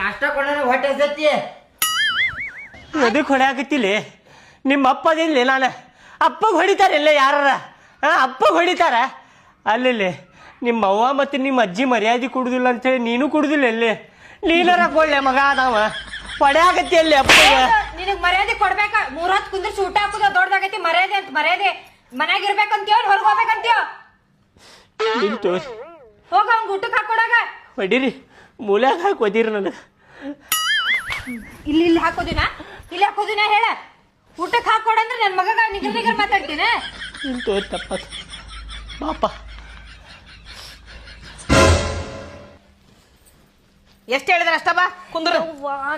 ನಾಷ್ಟ ಕೊಡೋಣ ಹೊಟ್ಟೆ ಹಸತಿ ಅದಕ್ಕೆ ಹೊಡ್ಯಾಕತ್ತಿಲ್ಲ ನಿಮ್ಮ ಅಪ್ಪದಿಲ್ಲ ನಾನು ಅಪ್ಪಗೆ ಹೊಡಿತಾರಿಲ್ಲ ಯಾರ ಅಪ್ಪಗೆ ಹೊಡಿತಾರ ಅಲ್ಲಿ ನಿಮ್ಮ ಅವ್ವ ಮತ್ತು ನಿಮ್ಮ ಅಜ್ಜಿ ಮರ್ಯಾದೆ ಕುಡುದಿಲ್ಲ ಅಂತೇಳಿ ನೀನು ಕುಡುದಿಲ್ಲ ಎಲ್ಲಿ ನೀನಾರ ಕೊಳ್ಳೆ ಮಗ ಅದಾವ ಹೊಡ್ಯಾಕತ್ತಿ ಅಲ್ಲಿ ಅಪ್ಪಗೆ ನಿನಗ್ ಮರ್ಯಾದೆ ಕೊಡ್ಬೇಕ 3 ಹೊತ್ತು ಕುಂದ್ರಿಸಿ ಊಟ ಹಾಕುದ ದೊಡ್ಡದಾಗೈತಿ ಮರ್ಯಾದೆ ಅಂತ ಮರ್ಯಾದೆ ಮನ್ಯಾಗ ಇರ್ಬೇಕಂತೀವ ಹೊರಗೆ ಹೋಗ್ಬೇಕಂತೀವ ನಿಂತು ಹೋಗ ಅವ್ನ ಊಟಕ್ಕೆ ಹಾಕೊಡಾಗ ಹೊಡೀರಿ ಮೂಲ್ಯಾಗ ಹಾಕಿ ಒದಿರಿ ನನಗೆ ಇಲ್ಲಿ ಹಾಕೋದಿನ ಇಲ್ಲಿ ಹಾಕೋದಿನ ಹೇಳ ಊಟಕ್ಕೆ ಹಾಕೊಡಂದ್ರೆ ನನ್ನ ಮಗಗ ನಿಗರ್ ಮಾತಾಡ್ತೀನಿ ನಿಂತು ತಪ್ಪ ಪಾಪ ಎಷ್ಟು ಹೇಳಿದ್ರೆ ಅಷ್ಟ ಬಾ ಕುಂದ್ರ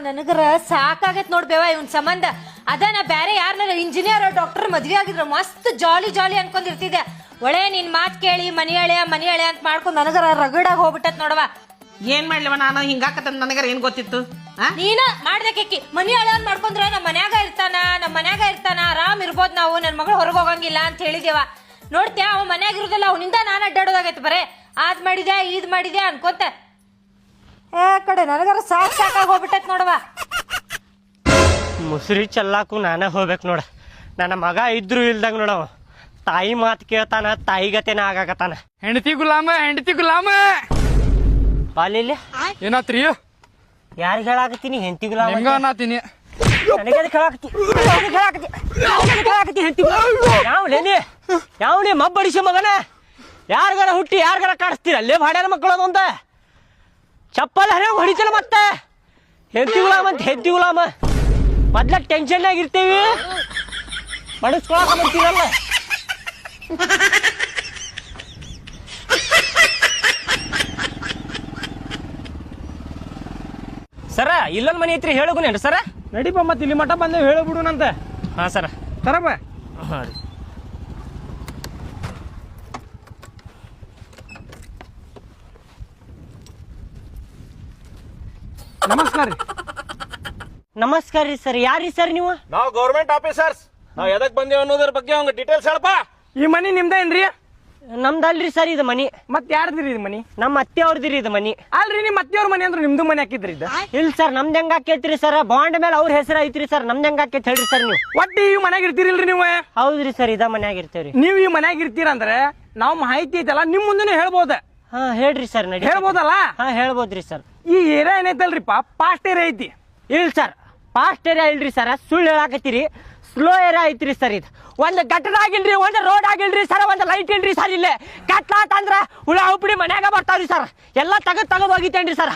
ನನಗರ ಸಾಕಾಗೈತ್ ನೋಡ್ಬೇವ ಇವನ್ ಸಂಬಂಧ ಅದ ನಾ ಬ್ಯಾರೆ ಯಾರನ್ನ ಇಂಜಿನಿಯರ್ ಡಾಕ್ಟರ್ ಮದ್ವೆ ಆಗಿದ್ರ ಮಸ್ತ್ ಜಾಲಿ ಜಾಲಿ ಅನ್ಕೊಂಡಿರ್ತಿದ್ದೆ ಒಳ್ಳೆ ನಿನ್ ಮಾತ್ ಕೇಳಿ ಮನಿ ಹಳೆ ಅಂತ ಮಾಡ್ಕೊಂಡ್ ನನಗರ ರಗಡಾಗಿ ಹೋಗ್ಬಿಟ್ಟತ್ ನೋಡವ ಏನ್ ಮಾಡ್ಲಿವ ನಾನು ಹಿಂಗಾಕತ್ತ ನನಗರ ಏನ್ ಗೊತ್ತಿತ್ತು ನೀನ ಮಾಡ್ದಕ್ಕೆ ಮನಿ ಹಳೆ ಮಾಡ್ಕೊಂಡ್ರ ನಮ್ಮ ಮನ್ಯಾಗ ಇರ್ತಾನ ಆರಾಮ್ ಇರ್ಬೋದ್ ನಾವು ನನ್ ಮಗಳು ಹೊರಗೆ ಹೋಗಂಗಿಲ್ಲ ಅಂತ ಹೇಳಿದೇವ ನೋಡ್ತ್ಯಾ ಅವ್ ಮನ್ಯಾಗ ಇರುದಿಲ್ಲ ಅವನಿಂದ ನಾನು ಅಡ್ಡಾಡೋದಾಗೈತಿ ಬರೇ ಅದ್ ಮಾಡಿದೆ ಇದ್ ಮಾಡಿದೆ ಅನ್ಕೊಂತ ಕಡೆ ನನಗಾರ ಸಾಕಾಗಿ ಹೋಗ್ಬಿಟ್ಟೈತ್ ನೋಡವ ಮುಸುರಿ ಚೆಲ್ಲಾಕು ನಾನೇ ಹೋಗ್ಬೇಕು ನೋಡ ನನ್ನ ಮಗ ಇದ್ರು ಇಲ್ದಂಗ ನೋಡವ ತಾಯಿ ಮಾತು ಕೇಳ್ತಾನ ತಾಯಿಗತೆನ ಆಗಾಕತ್ತಾನ ಹೆಂಡತಿ ಗುಲಾಮ ಬಾಲಿಲ್ಲ ಏನಾತ್ರಿ ಯಾರಿಗೆ ಹೇಳಾಕತ್ತೀನಿ ಹೆಂಡತಿ ಗುಲಾಮ ನಿಮ್ಗ ಅನ್ನತೀನಿ ನನಗೆ ಯಾವನೇ ಮಬ್ಬಡಿಸಿ ಮಗನ ಯಾರಿಗಾರ ಹುಟ್ಟಿ ಯಾರಿಗಾರ ಕಾಡಿಸ್ತೀರ ಅಲ್ಲೇ ಭಾಡ್ಯಾನ ಮಕ್ಕಳು ಅಂತ ಚಪ್ಪಲ್ ಹರಿಯೋಗ ಹೊಡಿತಲ್ಲ ಮತ್ತೆ ಹೆಂಡತಿ ಗುಲಾಮ ಮೊದ್ಲ ಟೆನ್ಷನ್ನಾಗ ಇರ್ತೀವಿ ಬಡಿಸ್ಕೊಳಕ ಬರ್ತೀರಲ್ಲ ಸರ ಇಲ್ಲೊಂದು ಮನೆ ಐತ್ರಿ ಹೇಳೋಗುನೇನ್ರಿ ಸರ ನಡಿಪ ಮತ್ತೆ ಇಲ್ಲಿ ಮಠ ಬಂದೇವು ಹೇಳಬಿಡುನಂತ ಹಾಂ ಸರ ತರಪ್ಪ ಹಾಂ ರೀ ನಮಸ್ಕಾರ ರೀ ನಮಸ್ಕಾರ ರೀ ಸರ್ ಯಾರೀ ಸರ್ ನೀವು ನಾವು ಗೌರ್ಮೆಂಟ್ ಆಫೀಸರ್ಸ್ ನಾವ್ ಎದಕ್ ಬಂದೇವ್ ಅನ್ನೋದ್ರ ಬಗ್ಗೆ ಅವ್ನ ಡೀಟೇಲ್ಸ್ ಹೇಳಪ್ಪ ಈ ಮನಿ ನಿಮ್ದೇನ್ರಿ ನಮ್ದಲ್ರಿ ಸರ್ ಇದು ಮನಿ ಮತ್ ಯಾರ್ದಿರಿ ಇದು ಮನಿ ನಮ್ಮ ಅತ್ತೆ ಅವ್ರದಿರಿ ಇದು ಮನಿ ಅಲ್ರಿ ನಿಮ್ಮ ಅತ್ತೆಯವ್ರ ಮನಿ ಅಂದ್ರೆ ನಿಮ್ದು ಮನಿ ಹಾಕಿದ್ರಿ ಇದ ಇಲ್ಲ ಸರ್ ನಮ್ದು ಹೆಂಗ ಹಾಕೈತ್ರಿ ಸರ್ ಬಾಂಡ್ ಮೇಲೆ ಅವ್ರ ಹೆಸರು ಐತ್ರಿ ಸರ್ ನಮ್ದು ಹೆಂಗ ಹಾಕೈತಿ ಹೇಳ್ರಿ ಸರ್ ನೀವು ಒಟ್ಟು ಈ ಮನ್ಯಾಗ ಇರ್ತೀರಿಲ್ರಿ ನೀವು ಹೌದ್ರಿ ಸರ್ ಇದ ಮನ್ಯಾಗ ಇರ್ತೇವ್ರಿ ನೀವು ಈ ಮನ್ಯಾಗ ಇರ್ತೀರಂದ್ರೆ ನಾವು ಮಾಹಿತಿ ಐತಲ್ಲ ನಿಮ್ ಮುಂದೆ ಹೇಳ್ಬೋದ ಹಾ ಹೇಳ್ರಿ ಸರ್ ನಡಿ ಹೇಳ್ಬೋದಲ್ಲ ಹಾ ಹೇಳ್ಬೋದ್ರಿ ಸರ್ ಈ ಏರಿಯಾ ಏನೈತಲ್ರಿಪ್ಪ ಪಾಸ್ಟ್ ಏರಿಯಾ ಐತಿ ಇಲ್ಲ ಸರ್ ಫಾಸ್ಟ್ ಏರಿಯಾ ಇಲ್ರಿ ಸರ್ ಸುಳ್ಳು ಹೇಳಾಕತ್ತೀರಿ ಸ್ಲೋ ಏರಿಯಾ ಐತ್ರಿ ಸರ್ ಇದು ಒಂದು ಗಟ್ಟರ ಆಗಿಲ್ರಿ ಒಂದು ರೋಡ್ ಆಗಿಲ್ರಿ ಸರ್ ಒಂದು ಲೈಟ್ ಇಲ್ರಿ ಸರ್ ಇಲ್ಲೇ ಕಟ್ಲಾತಂದ್ರ ಹುಳ ಉಪ್ಪಿಡಿ ಮನ್ಯಾಗ ಬರ್ತಾವ್ರಿ ಸರ್ ಎಲ್ಲ ತೆಗೆದು ಹೋಗಿತ್ತೇನ್ರಿ ಸರ್